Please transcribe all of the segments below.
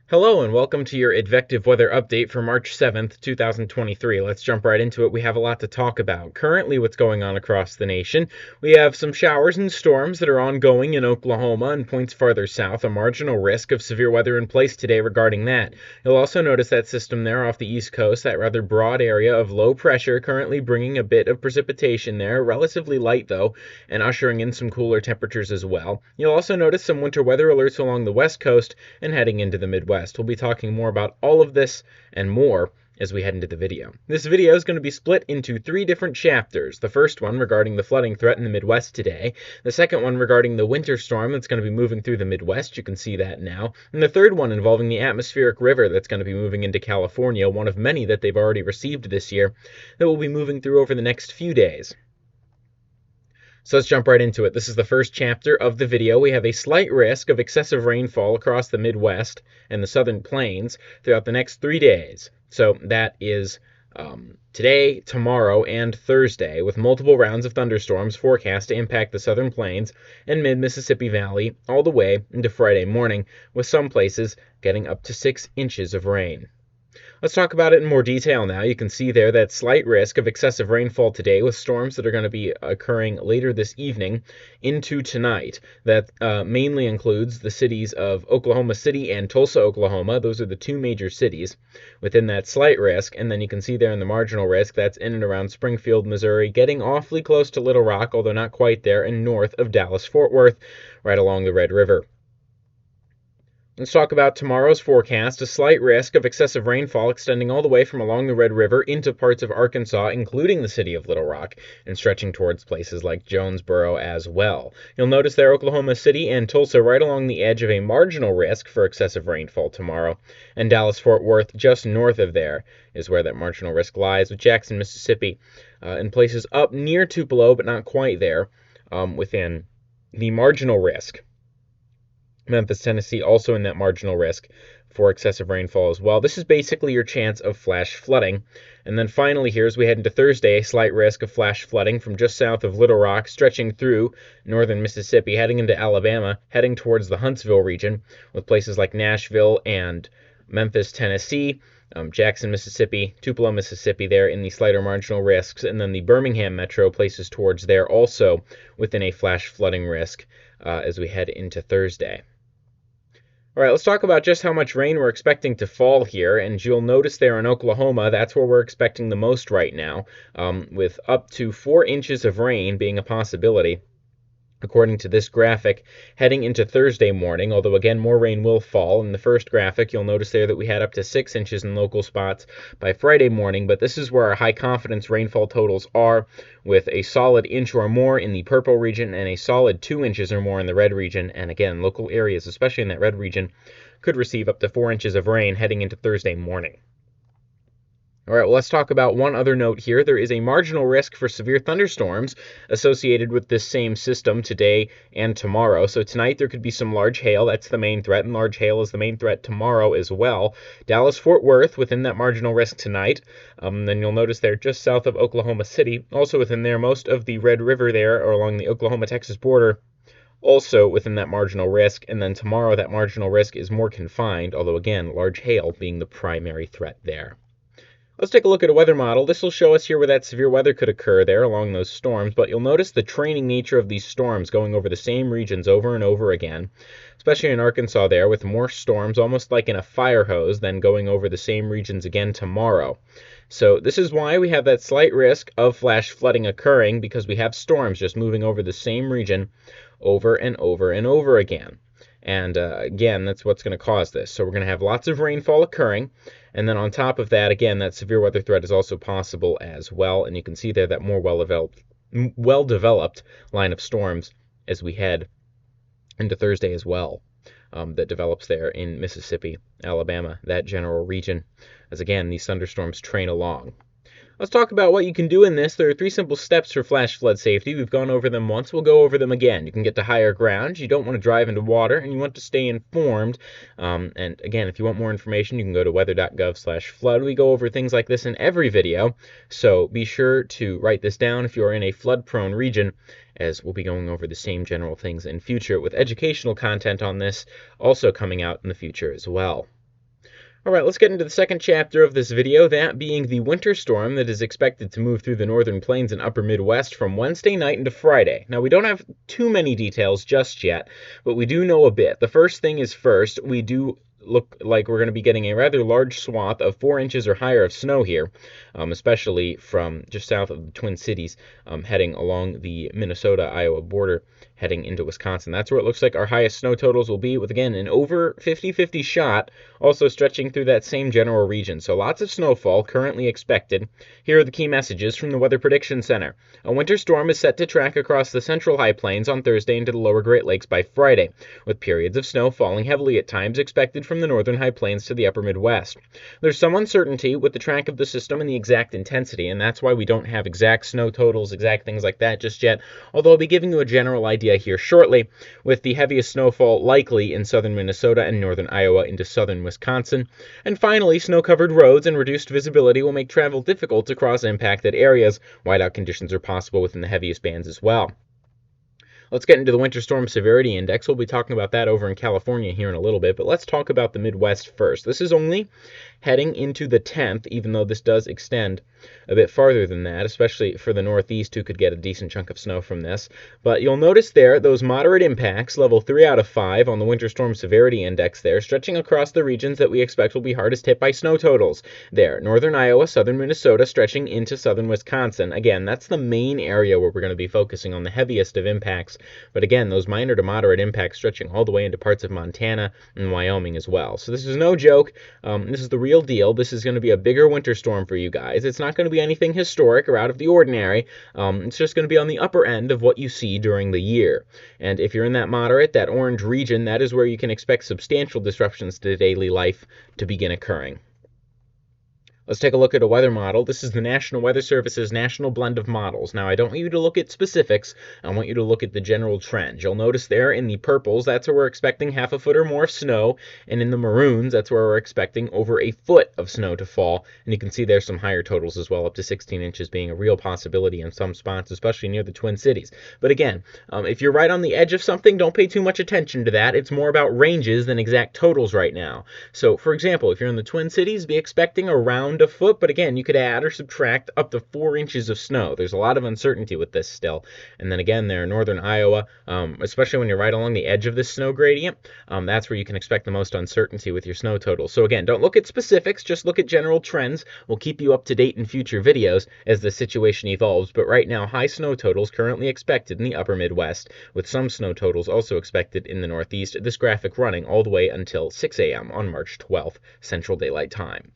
Hello and welcome to your Advective weather update for March 7th, 2023. Let's jump right into it. We have a lot to talk about. Currently, what's going on across the nation? We have some showers and storms that are ongoing in Oklahoma and points farther south. A marginal risk of severe weather in place today regarding that. You'll also notice that system there off the east coast, that rather broad area of low pressure, currently bringing a bit of precipitation there, relatively light though, and ushering in some cooler temperatures as well. You'll also notice some winter weather alerts along the west coast and heading into the Midwest. We'll be talking more about all of this and more as we head into the video. This video is going to be split into three different chapters. The first one regarding the flooding threat in the Midwest today. The second one regarding the winter storm that's going to be moving through the Midwest. You can see that now. And the third one involving the atmospheric river that's going to be moving into California, one of many that they've already received this year that will be moving through over the next few days. So let's jump right into it. This is the first chapter of the video. We have a slight risk of excessive rainfall across the Midwest and the southern plains throughout the next 3 days. So that is today, tomorrow, and Thursday, with multiple rounds of thunderstorms forecast to impact the southern plains and mid-Mississippi Valley all the way into Friday morning, with some places getting up to 6 inches of rain. Let's talk about it in more detail now. You can see there that slight risk of excessive rainfall today with storms that are going to be occurring later this evening into tonight. That mainly includes the cities of Oklahoma City and Tulsa, Oklahoma. Those are the two major cities within that slight risk. And then you can see there in the marginal risk, that's in and around Springfield, Missouri, getting awfully close to Little Rock, although not quite there, and north of Dallas-Fort Worth, right along the Red River. Let's talk about tomorrow's forecast. A slight risk of excessive rainfall extending all the way from along the Red River into parts of Arkansas, including the city of Little Rock, and stretching towards places like Jonesboro as well. You'll notice there Oklahoma City and Tulsa right along the edge of a marginal risk for excessive rainfall tomorrow, and Dallas-Fort Worth just north of there is where that marginal risk lies, with Jackson, Mississippi, in places up near Tupelo, but not quite there, within the marginal risk. Memphis, Tennessee, also in that marginal risk for excessive rainfall as well. This is basically your chance of flash flooding. And then finally here, as we head into Thursday, a slight risk of flash flooding from just south of Little Rock, stretching through northern Mississippi, heading into Alabama, heading towards the Huntsville region, with places like Nashville and Memphis, Tennessee, Jackson, Mississippi, Tupelo, Mississippi there in the slighter marginal risks, and then the Birmingham metro places towards there also within a flash flooding risk as we head into Thursday. All right, let's talk about just how much rain we're expecting to fall here. And you'll notice there in Oklahoma, that's where we're expecting the most right now, with up to 4 inches of rain being a possibility, according to this graphic, heading into Thursday morning, although again, more rain will fall. In the first graphic, you'll notice there that we had up to 6 inches in local spots by Friday morning, but this is where our high confidence rainfall totals are, with a solid inch or more in the purple region and a solid 2 inches or more in the red region. And again, local areas, especially in that red region, could receive up to 4 inches of rain heading into Thursday morning. All right, well, let's talk about one other note here. There is a marginal risk for severe thunderstorms associated with this same system today and tomorrow. So tonight there could be some large hail. That's the main threat, and large hail is the main threat tomorrow as well. Dallas-Fort Worth within that marginal risk tonight. Then you'll notice there just south of Oklahoma City, also within there, most of the Red River there or along the Oklahoma-Texas border, also within that marginal risk. And then tomorrow that marginal risk is more confined, although again, large hail being the primary threat there. Let's take a look at a weather model. This will show us here where that severe weather could occur there along those storms, but you'll notice the training nature of these storms going over the same regions over and over again, especially in Arkansas there, with more storms almost like in a fire hose, then going over the same regions again tomorrow. So this is why we have that slight risk of flash flooding occurring, because we have storms just moving over the same region over and over and over again. And again, that's what's going to cause this. So we're going to have lots of rainfall occurring. And then on top of that, again, that severe weather threat is also possible as well. And you can see there that more well-developed line of storms as we head into Thursday as well, that develops there in Mississippi, Alabama, that general region, as again, these thunderstorms train along. Let's talk about what you can do in this. There are 3 simple steps for flash flood safety. We've gone over them once. We'll go over them again. You can get to higher ground. You don't want to drive into water, and you want to stay informed. And again, if you want more information, you can go to weather.gov/flood. We go over things like this in every video, so be sure to write this down if you are in a flood-prone region, as we'll be going over the same general things in future, with educational content on this also coming out in the future as well. All right, let's get into the second chapter of this video, that being the winter storm that is expected to move through the northern plains and upper Midwest from Wednesday night into Friday. Now, we don't have too many details just yet, but we do know a bit. The first thing is first, we do look like we're going to be getting a rather large swath of 4 inches or higher of snow here, especially from just south of the Twin Cities, heading along the Minnesota-Iowa border, heading into Wisconsin. That's where it looks like our highest snow totals will be, with, again, an over 50-50 shot, also stretching through that same general region. So lots of snowfall currently expected. Here are the key messages from the Weather Prediction Center. A winter storm is set to track across the central high plains on Thursday into the lower Great Lakes by Friday, with periods of snow falling heavily at times expected from the northern high plains to the upper Midwest. There's some uncertainty with the track of the system and the exact intensity, and that's why we don't have exact snow totals, exact things like that just yet, although I'll be giving you a general idea here shortly, with the heaviest snowfall likely in southern Minnesota and northern Iowa into southern Wisconsin. And finally, snow-covered roads and reduced visibility will make travel difficult across impacted areas. Whiteout conditions are possible within the heaviest bands as well. Let's get into the Winter Storm Severity Index. We'll be talking about that over in California here in a little bit, but let's talk about the Midwest first. This is only heading into the 10th, even though this does extend a bit farther than that, especially for the Northeast, who could get a decent chunk of snow from this. But you'll notice there, those moderate impacts, level 3 out of 5 on the Winter Storm Severity Index there, stretching across the regions that we expect will be hardest hit by snow totals. There, northern Iowa, southern Minnesota, stretching into southern Wisconsin. Again, that's the main area where we're going to be focusing on the heaviest of impacts. But again, those minor to moderate impacts stretching all the way into parts of Montana and Wyoming as well. So this is no joke. This is the real deal. This is going to be a bigger winter storm for you guys. It's not going to be anything historic or out of the ordinary. It's just going to be on the upper end of what you see during the year. And if you're in that moderate, that orange region, that is where you can expect substantial disruptions to daily life to begin occurring. Let's take a look at a weather model. This is the National Weather Service's national blend of models. Now, I don't want you to look at specifics. I want you to look at the general trend. You'll notice there in the purples, that's where we're expecting half a foot or more of snow. And in the maroons, that's where we're expecting over a foot of snow to fall. And you can see there's some higher totals as well, up to 16 inches being a real possibility in some spots, especially near the Twin Cities. But again, if you're right on the edge of something, don't pay too much attention to that. It's more about ranges than exact totals right now. So, for example, if you're in the Twin Cities, be expecting around a foot, but again, you could add or subtract up to 4 inches of snow. There's a lot of uncertainty with this still. And then again, there in northern Iowa, especially when you're right along the edge of this snow gradient, that's where you can expect the most uncertainty with your snow totals. So again, don't look at specifics, just look at general trends. We'll keep you up to date in future videos as the situation evolves, but right now, high snow totals currently expected in the upper Midwest, with some snow totals also expected in the Northeast. This graphic running all the way until 6 a.m. on March 12th, Central Daylight Time.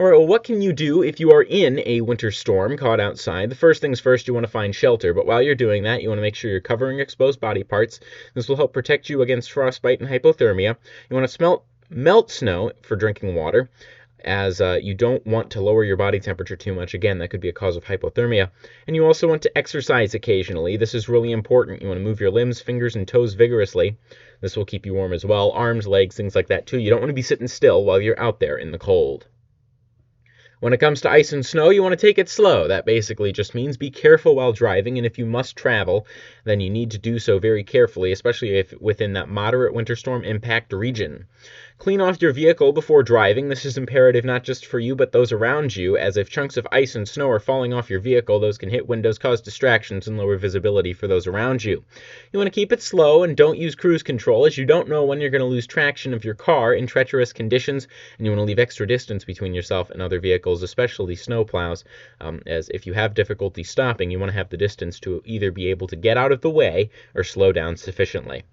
All right, well, what can you do if you are in a winter storm caught outside? The first things first, you want to find shelter, but while you're doing that, you want to make sure you're covering exposed body parts. This will help protect you against frostbite and hypothermia. You want to melt snow for drinking water, as you don't want to lower your body temperature too much. Again, that could be a cause of hypothermia. And you also want to exercise occasionally. This is really important. You want to move your limbs, fingers, and toes vigorously. This will keep you warm as well. Arms, legs, things like that too. You don't want to be sitting still while you're out there in the cold. When it comes to ice and snow, you want to take it slow. That basically just means be careful while driving, and if you must travel, then you need to do so very carefully, especially if within that moderate winter storm impact region. Clean off your vehicle before driving. This is imperative not just for you, but those around you, as if chunks of ice and snow are falling off your vehicle, those can hit windows, cause distractions, and lower visibility for those around you. You want to keep it slow and don't use cruise control, as you don't know when you're going to lose traction of your car in treacherous conditions, and you want to leave extra distance between yourself and other vehicles, especially snowplows, as if you have difficulty stopping, you want to have the distance to either be able to get out of the way or slow down sufficiently.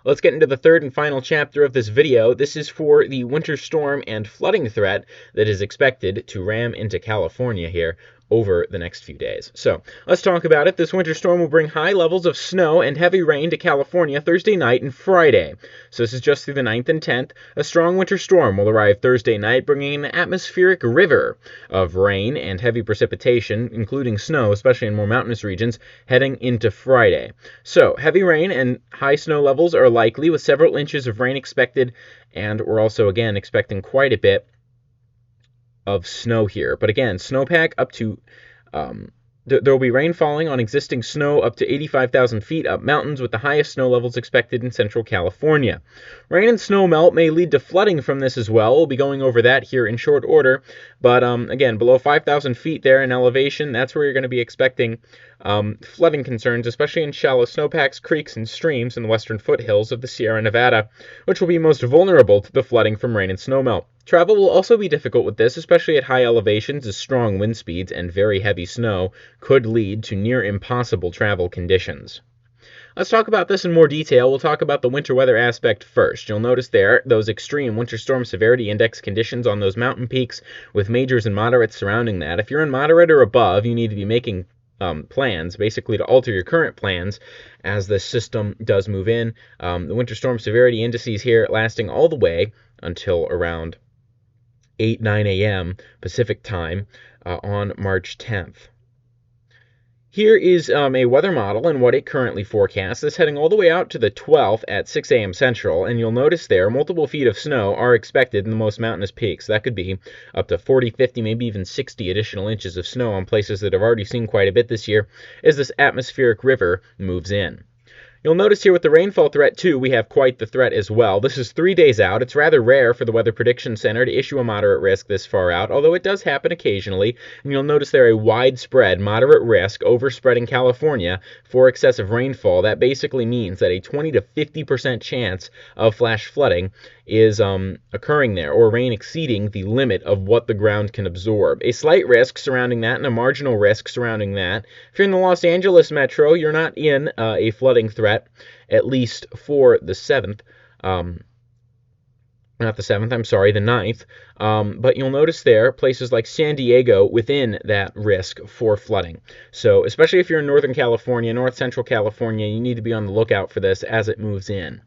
Let's get into the third and final chapter of this video. This is for the winter storm and flooding threat that is expected to ram into California here over the next few days. So let's talk about it. This winter storm will bring high levels of snow and heavy rain to California Thursday night and Friday. So this is just through the 9th and 10th. A strong winter storm will arrive Thursday night, bringing an atmospheric river of rain and heavy precipitation, including snow, especially in more mountainous regions, heading into Friday. So heavy rain and high snow levels are likely, with several inches of rain expected, and we're also, again, expecting quite a bit of snow here. But again, snowpack up to There will be rain falling on existing snow up to 85,000 feet up mountains, with the highest snow levels expected in central California. Rain and snow melt may lead to flooding from this as well. We'll be going over that here in short order. But again, below 5,000 feet there in elevation, that's where you're going to be expecting flooding concerns, especially in shallow snowpacks, creeks, and streams in the western foothills of the Sierra Nevada, which will be most vulnerable to the flooding from rain and snowmelt. Travel will also be difficult with this, especially at high elevations, as strong wind speeds and very heavy snow could lead to near impossible travel conditions. Let's talk about this in more detail. We'll talk about the winter weather aspect first. You'll notice there those extreme winter storm severity index conditions on those mountain peaks with majors and moderates surrounding that. If you're in moderate or above, you need to be making plans, basically to alter your current plans as the system does move in. The winter storm severity indices here lasting all the way until around 9 a.m. Pacific time on March 10th. Here is a weather model and what it currently forecasts. It's heading all the way out to the 12th at 6 a.m. Central, and you'll notice there multiple feet of snow are expected in the most mountainous peaks. That could be up to 40, 50, maybe even 60 additional inches of snow on places that have already seen quite a bit this year as this atmospheric river moves in. You'll notice here with the rainfall threat, too, we have quite the threat as well. This is 3 days out. It's rather rare for the Weather Prediction Center to issue a moderate risk this far out, although it does happen occasionally. And you'll notice there a widespread moderate risk overspreading California for excessive rainfall. That basically means that a 20 to 50% chance of flash flooding is occurring there, or rain exceeding the limit of what the ground can absorb. A slight risk surrounding that and a marginal risk surrounding that. If you're in the Los Angeles metro, you're not in a flooding threat, at least for the 7th. Not the 7th, I'm sorry, the 9th. But you'll notice there places like San Diego within that risk for flooding. So especially if you're in Northern California, North Central California, you need to be on the lookout for this as it moves in.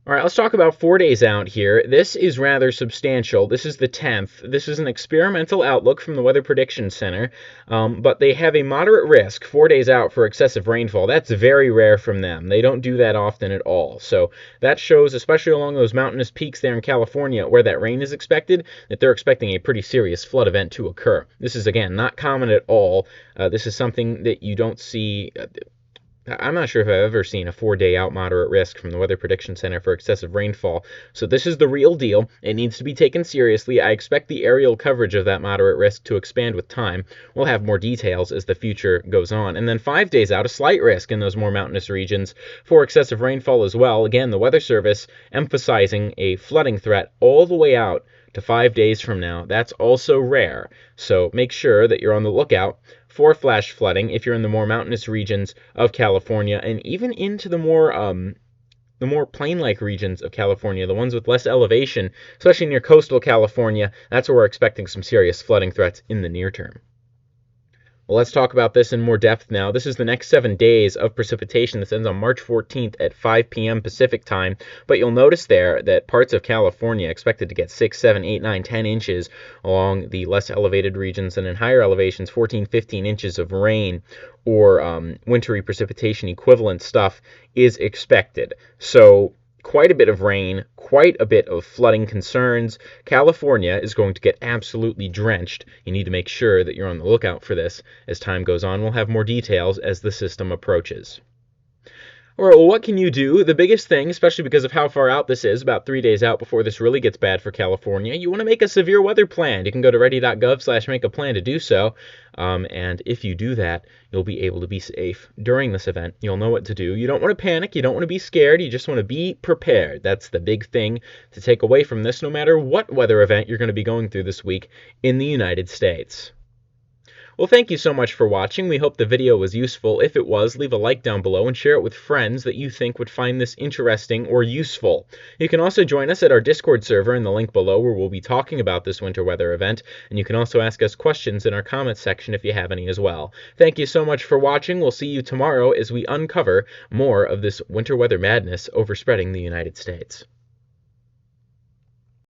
All right, let's talk about 4 days out here. This is rather substantial. This is the 10th. This is an experimental outlook from the Weather Prediction Center, but they have a moderate risk 4 days out for excessive rainfall. That's very rare from them. They don't do that often at all. So that shows, especially along those mountainous peaks there in California where that rain is expected, that they're expecting a pretty serious flood event to occur. This is, again, not common at all. This is something that you don't see. I'm not sure if I've ever seen a 4-day out moderate risk from the Weather Prediction Center for excessive rainfall. So this is the real deal. It needs to be taken seriously. I expect the aerial coverage of that moderate risk to expand with time. We'll have more details as the future goes on. And then 5 days out, a slight risk in those more mountainous regions for excessive rainfall as well. Again, the Weather Service emphasizing a flooding threat all the way out to 5 days from now. That's also rare. So make sure that you're on the lookout for flash flooding if you're in the more mountainous regions of California, and even into the more plain-like regions of California, the ones with less elevation, especially near coastal California. That's where we're expecting some serious flooding threats in the near term. Well, let's talk about this in more depth now. This is the next 7 days of precipitation. This ends on March 14th at 5 p.m. Pacific time. But you'll notice there that parts of California expected to get 6, 7, 8, 9, 10 inches along the less elevated regions, and in higher elevations, 14, 15 inches of rain or wintry precipitation equivalent stuff is expected. So quite a bit of rain, quite a bit of flooding concerns. California is going to get absolutely drenched. You need to make sure that you're on the lookout for this as time goes on. We'll have more details as the system approaches. All right, well, what can you do? The biggest thing, especially because of how far out this is, about 3 days out before this really gets bad for California, you want to make a severe weather plan. You can go to ready.gov/make-a-plan to do so. And if you do that, you'll be able to be safe during this event. You'll know what to do. You don't want to panic. You don't want to be scared. You just want to be prepared. That's the big thing to take away from this, no matter what weather event you're going to be going through this week in the United States. Well, thank you so much for watching. We hope the video was useful. If it was, leave a like down below and share it with friends that you think would find this interesting or useful. You can also join us at our Discord server in the link below, where we'll be talking about this winter weather event, and you can also ask us questions in our comments section if you have any as well. Thank you so much for watching. We'll see you tomorrow as we uncover more of this winter weather madness overspreading the United States.